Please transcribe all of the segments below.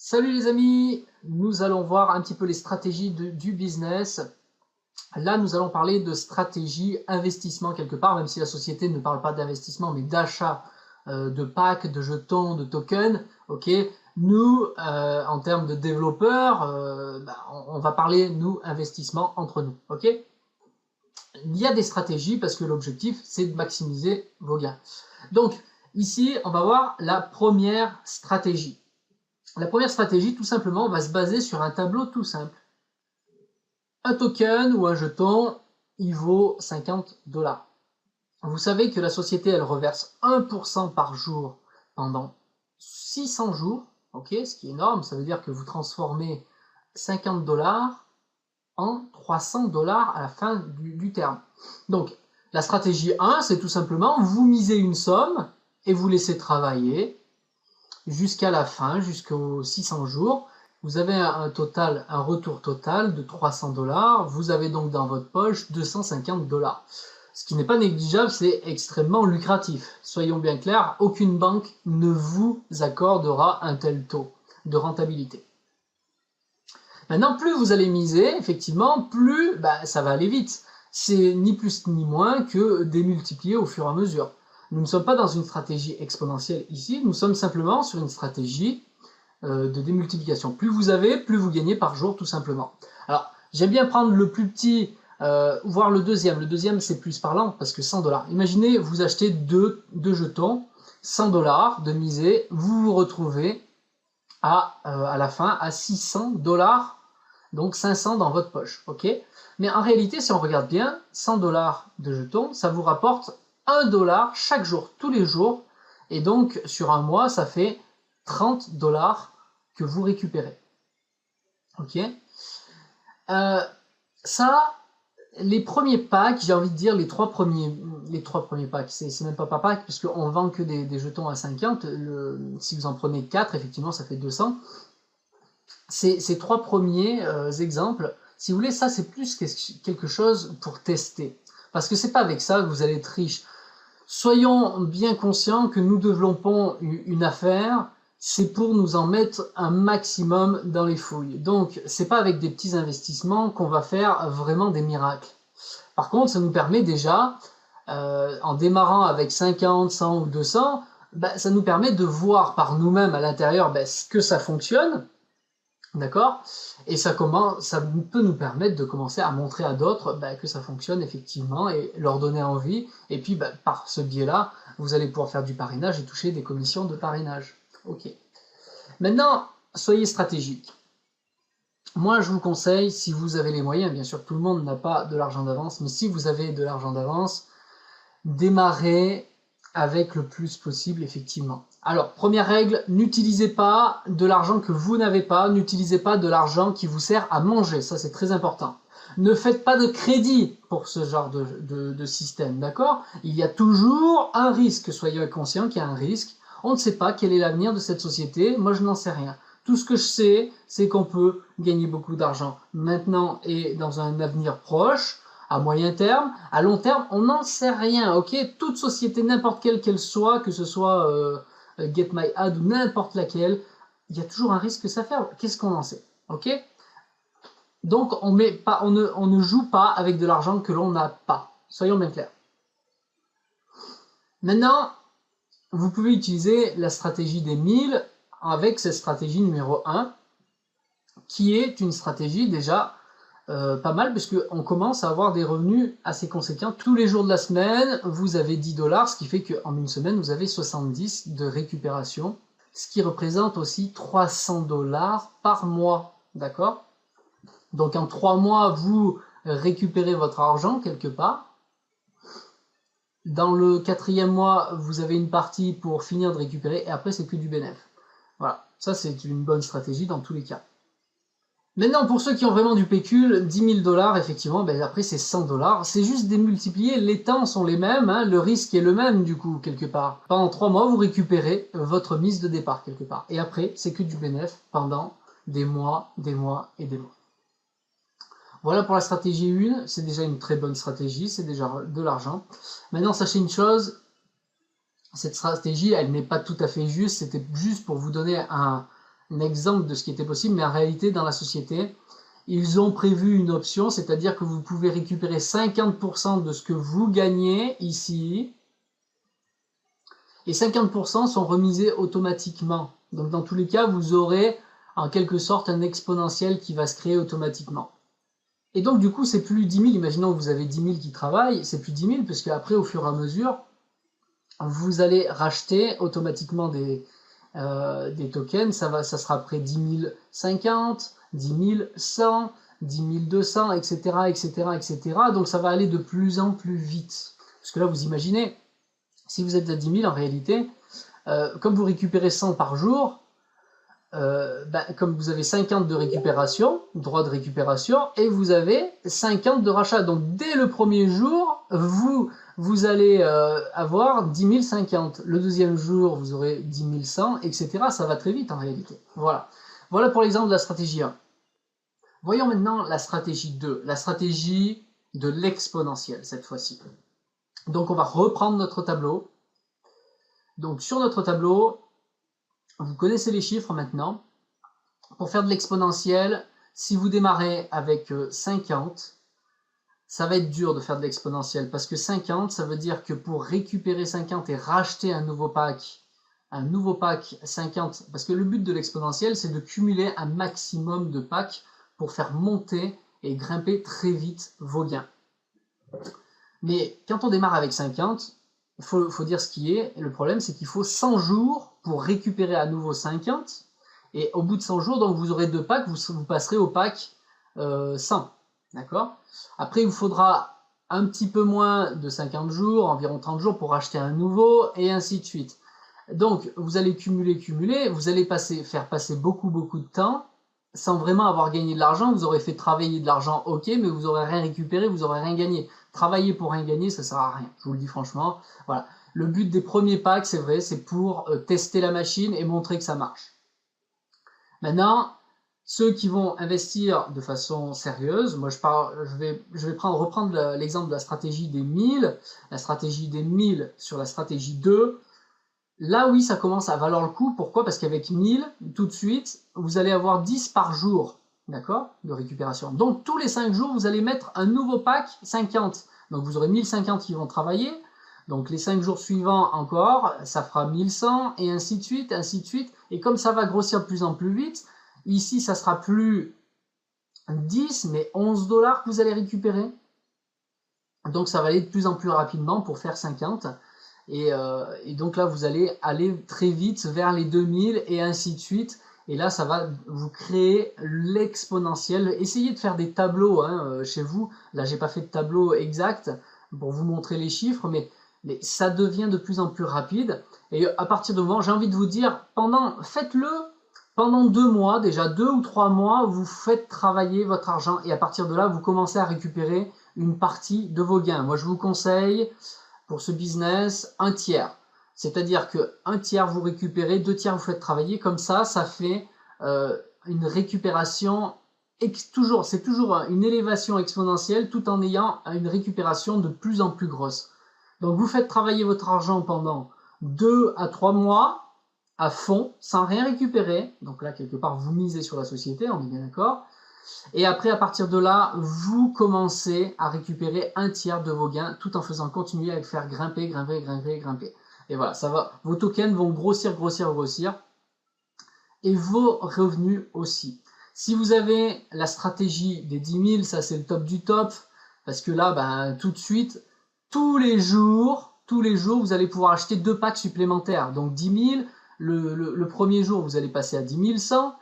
Salut les amis, nous allons voir un petit peu les stratégies du business. Là, nous allons parler de stratégie investissement quelque part, même si la société ne parle pas d'investissement, mais d'achat de packs, de jetons, de tokens. Ok, nous, en termes de développeurs, on va parler, nous, investissement entre nous. Ok, il y a des stratégies parce que l'objectif, c'est de maximiser vos gains. Donc, ici, on va voir la première stratégie. La première stratégie, tout simplement, va se baser sur un tableau tout simple. Un token ou un jeton, il vaut 50 $. Vous savez que la société, elle reverse 1% par jour pendant 600 jours, ok, ce qui est énorme, ça veut dire que vous transformez 50 $ en 300 $ à la fin du terme. Donc, la stratégie 1, c'est tout simplement, vous misez une somme et vous laissez travailler jusqu'à la fin, jusqu'aux 600 jours, vous avez un retour total de 300 $. Vous avez donc dans votre poche 250 $. Ce qui n'est pas négligeable, c'est extrêmement lucratif. Soyons bien clairs, aucune banque ne vous accordera un tel taux de rentabilité. Maintenant, plus vous allez miser, effectivement, plus ça va aller vite. C'est ni plus ni moins que démultiplier au fur et à mesure. Nous ne sommes pas dans une stratégie exponentielle ici, nous sommes simplement sur une stratégie de démultiplication. Plus vous avez, plus vous gagnez par jour, tout simplement. Alors, j'aime bien prendre le plus petit, voire le deuxième. Le deuxième, c'est plus parlant, parce que 100 $. Imaginez, vous achetez deux jetons, 100 $ de misée, vous vous retrouvez à la fin à 600 $, donc 500 dans votre poche, ok? Mais en réalité, si on regarde bien, 100 $ de jetons, ça vous rapporte 1 $ chaque jour, tous les jours, et donc sur un mois, ça fait 30 $ que vous récupérez. Ok, ça, les premiers packs, j'ai envie de dire les trois premiers packs, c'est même pas par pack, puisqu'on vend que des jetons à 50, si vous en prenez 4, effectivement, ça fait 200. Ces trois premiers exemples, si vous voulez, ça c'est plus quelque chose pour tester. Parce que c'est pas avec ça que vous allez être riche. Soyons bien conscients que nous développons une affaire, c'est pour nous en mettre un maximum dans les fouilles. Donc, c'est pas avec des petits investissements qu'on va faire vraiment des miracles. Par contre, ça nous permet déjà, en démarrant avec 50, 100 ou 200, ça nous permet de voir par nous-mêmes à l'intérieur ce que ça fonctionne, d'accord? Et ça peut nous permettre de commencer à montrer à d'autres que ça fonctionne effectivement et leur donner envie. Et puis par ce biais-là, vous allez pouvoir faire du parrainage et toucher des commissions de parrainage. Ok. Maintenant, soyez stratégique. Moi, je vous conseille, si vous avez les moyens, bien sûr, tout le monde n'a pas de l'argent d'avance, mais si vous avez de l'argent d'avance, démarrez avec le plus possible, effectivement. Alors, première règle, n'utilisez pas de l'argent que vous n'avez pas, n'utilisez pas de l'argent qui vous sert à manger, ça c'est très important. Ne faites pas de crédit pour ce genre de système, d'accord? Il y a toujours un risque, soyez conscients qu'il y a un risque. On ne sait pas quel est l'avenir de cette société, moi je n'en sais rien. Tout ce que je sais, c'est qu'on peut gagner beaucoup d'argent maintenant et dans un avenir proche, à moyen terme, à long terme, on n'en sait rien, ok? Toute société, n'importe quelle qu'elle soit, que ce soit Get My Ad ou n'importe laquelle, il y a toujours un risque que ça fait. Qu'est-ce qu'on en sait, ok? Donc on ne joue pas avec de l'argent que l'on n'a pas. Soyons bien clairs. Maintenant, vous pouvez utiliser la stratégie des 1000 avec cette stratégie numéro 1, qui est une stratégie déjà pas mal, puisqu'on commence à avoir des revenus assez conséquents. Tous les jours de la semaine, vous avez 10 $, ce qui fait qu'en une semaine, vous avez 70 de récupération, ce qui représente aussi 300 $ par mois, d'accord? Donc en 3 mois, vous récupérez votre argent quelque part. Dans le 4e mois, vous avez une partie pour finir de récupérer, et après c'est que du bénéfice. Voilà, ça c'est une bonne stratégie dans tous les cas. Maintenant, pour ceux qui ont vraiment du pécule, 10 000 $, effectivement, après c'est 100 $. C'est juste démultiplier, les temps sont les mêmes, hein, le risque est le même du coup, quelque part. Pendant 3 mois, vous récupérez votre mise de départ, quelque part. Et après, c'est que du bénéfice pendant des mois, des mois et des mois. Voilà pour la stratégie 1, c'est déjà une très bonne stratégie, c'est déjà de l'argent. Maintenant, sachez une chose, cette stratégie, elle n'est pas tout à fait juste, c'était juste pour vous donner un exemple de ce qui était possible, mais en réalité, dans la société, ils ont prévu une option, c'est-à-dire que vous pouvez récupérer 50% de ce que vous gagnez ici, et 50% sont remisés automatiquement. Donc dans tous les cas, vous aurez en quelque sorte un exponentiel qui va se créer automatiquement. Et donc du coup, c'est plus 10 000, imaginons que vous avez 10 000 qui travaillent, c'est plus 10 000, puisque après, au fur et à mesure, vous allez racheter automatiquement des tokens, ça sera après 10 050, 10 100, 10 200, etc., etc., etc. Donc ça va aller de plus en plus vite. Parce que là, vous imaginez, si vous êtes à 10 000, en réalité, comme vous récupérez 100 par jour, comme vous avez 50 de récupération, droit de récupération, et vous avez 50 de rachat. Donc dès le premier jour, vous allez avoir 10 050. Le deuxième jour, vous aurez 10 100, etc. Ça va très vite en réalité. Voilà. Voilà pour l'exemple de la stratégie 1. Voyons maintenant la stratégie 2, la stratégie de l'exponentiel cette fois-ci. Donc on va reprendre notre tableau. Donc sur notre tableau, vous connaissez les chiffres maintenant. Pour faire de l'exponentiel, si vous démarrez avec 50, ça va être dur de faire de l'exponentiel parce que 50, ça veut dire que pour récupérer 50 et racheter un nouveau pack 50, parce que le but de l'exponentiel, c'est de cumuler un maximum de packs pour faire monter et grimper très vite vos gains. Mais quand on démarre avec 50, il faut dire ce qui est. Et le problème, c'est qu'il faut 100 jours pour récupérer à nouveau 50. Et au bout de 100 jours, donc vous aurez 2 packs, vous passerez au pack 100. D'accord? Après, il vous faudra un petit peu moins de 50 jours, environ 30 jours pour acheter un nouveau, et ainsi de suite. Donc, vous allez cumuler, vous allez faire passer beaucoup de temps, sans vraiment avoir gagné de l'argent. Vous aurez fait travailler de l'argent, ok, mais vous n'aurez rien récupéré, vous n'aurez rien gagné. Travailler pour rien gagner, ça sert à rien, je vous le dis franchement. Voilà. Le but des premiers packs, c'est vrai, c'est pour tester la machine et montrer que ça marche. Maintenant, ceux qui vont investir de façon sérieuse, moi je vais reprendre l'exemple de la stratégie des 1000, la stratégie des 1000 sur la stratégie 2. Là, oui, ça commence à valoir le coup. Pourquoi? Parce qu'avec 1000, tout de suite, vous allez avoir 10 par jour, d'accord, de récupération. Donc, tous les 5 jours, vous allez mettre un nouveau pack 50. Donc, vous aurez 1050 qui vont travailler. Donc, les 5 jours suivants encore, ça fera 1100, et ainsi de suite, ainsi de suite. Et comme ça va grossir de plus en plus vite, ici, ça sera plus 10, mais 11 $ que vous allez récupérer. Donc, ça va aller de plus en plus rapidement pour faire 50. Et donc là, vous allez aller très vite vers les 2000 et ainsi de suite. Et là, ça va vous créer l'exponentiel. Essayez de faire des tableaux chez vous. Là, j'ai pas fait de tableau exact pour vous montrer les chiffres, mais ça devient de plus en plus rapide. Et à partir de moment, j'ai envie de vous dire, faites-le pendant 2 mois, déjà 2 ou 3 mois, vous faites travailler votre argent. Et à partir de là, vous commencez à récupérer une partie de vos gains. Moi, je vous conseille pour ce business, 1/3. C'est-à-dire que 1/3 vous récupérez, 2/3 vous faites travailler. Comme ça fait une récupération, c'est toujours une élévation exponentielle tout en ayant une récupération de plus en plus grosse. Donc vous faites travailler votre argent pendant 2 à 3 mois à fond, sans rien récupérer. Donc là, quelque part, vous misez sur la société, on est bien d'accord. Et après, à partir de là, vous commencez à récupérer 1/3 de vos gains tout en faisant continuer à faire grimper. Et voilà, vos tokens vont grossir. Et vos revenus aussi. Si vous avez la stratégie des 10 000, ça c'est le top du top. Parce que là, tout de suite, tous les jours, vous allez pouvoir acheter 2 packs supplémentaires. Donc 10 000, le premier jour, vous allez passer à 10 100.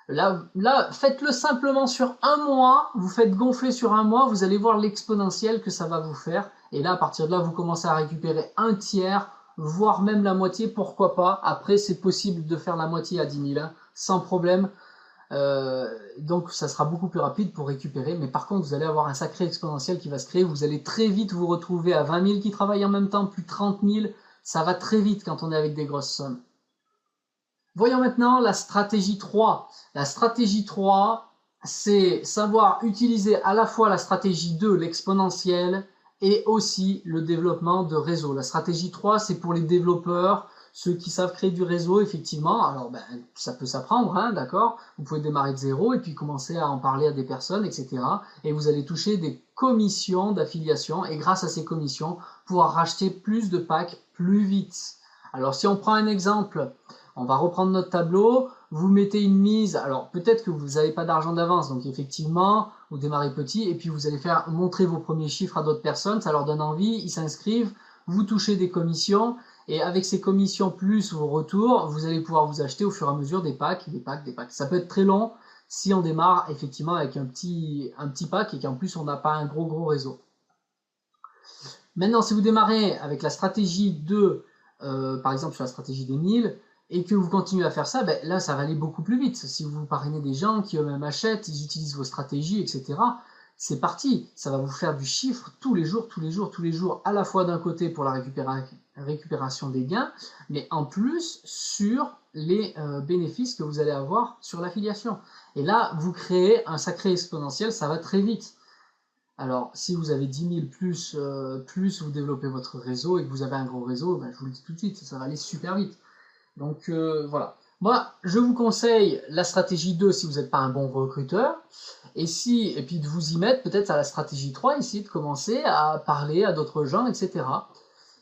Là, faites-le simplement sur un mois, vous faites gonfler sur un mois, vous allez voir l'exponentiel que ça va vous faire. Et là, à partir de là, vous commencez à récupérer 1/3, voire même la moitié, pourquoi pas. Après, c'est possible de faire la moitié à 10 000, sans problème. Donc, ça sera beaucoup plus rapide pour récupérer. Mais par contre, vous allez avoir un sacré exponentiel qui va se créer. Vous allez très vite vous retrouver à 20 000 qui travaillent en même temps, plus 30 000. Ça va très vite quand on est avec des grosses sommes. Voyons maintenant la stratégie 3. La stratégie 3, c'est savoir utiliser à la fois la stratégie 2, l'exponentiel, et aussi le développement de réseau. La stratégie 3, c'est pour les développeurs Ceux qui savent créer du réseau, effectivement, alors ben, ça peut s'apprendre, hein, d'accord? Vous pouvez démarrer de zéro et puis commencer à en parler à des personnes, etc. Et vous allez toucher des commissions d'affiliation et grâce à ces commissions, pouvoir racheter plus de packs plus vite. Alors si on prend un exemple, on va reprendre notre tableau, vous mettez une mise, alors peut-être que vous n'avez pas d'argent d'avance, donc effectivement, vous démarrez petit, et puis vous allez faire montrer vos premiers chiffres à d'autres personnes, ça leur donne envie, ils s'inscrivent, vous touchez des commissions, et avec ces commissions plus vos retours, vous allez pouvoir vous acheter au fur et à mesure des packs, des packs, des packs. Ça peut être très long si on démarre effectivement avec un petit pack et qu'en plus on n'a pas un gros réseau. Maintenant, si vous démarrez avec la stratégie de, par exemple sur la stratégie des 1000, et que vous continuez à faire ça, ben là, ça va aller beaucoup plus vite. Si vous parrainez des gens qui eux-mêmes achètent, ils utilisent vos stratégies, etc., c'est parti. Ça va vous faire du chiffre tous les jours, à la fois d'un côté pour la récupération des gains, mais en plus sur les bénéfices que vous allez avoir sur l'affiliation. Et là, vous créez un sacré exponentiel, ça va très vite. Alors, si vous avez 10 000 plus vous développez votre réseau et que vous avez un gros réseau, ben, je vous le dis tout de suite, ça va aller super vite. Donc voilà. Moi, je vous conseille la stratégie 2 si vous n'êtes pas un bon recruteur. Et puis de vous y mettre peut-être à la stratégie 3, essayer de commencer à parler à d'autres gens, etc.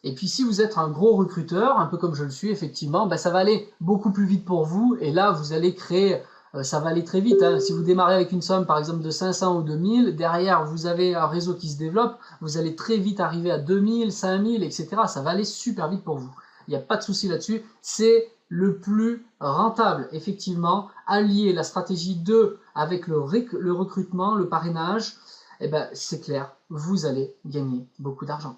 Et puis si vous êtes un gros recruteur, un peu comme je le suis effectivement, ben, ça va aller beaucoup plus vite pour vous. Et là, vous allez créer, ça va aller très vite, hein. Si vous démarrez avec une somme par exemple de 500 ou 2000, derrière vous avez un réseau qui se développe, vous allez très vite arriver à 2000, 5000, etc. Ça va aller super vite pour vous. Il n'y a pas de souci là-dessus, c'est le plus rentable, effectivement, allier la stratégie 2 avec le recrutement, le parrainage, eh ben, c'est clair, vous allez gagner beaucoup d'argent.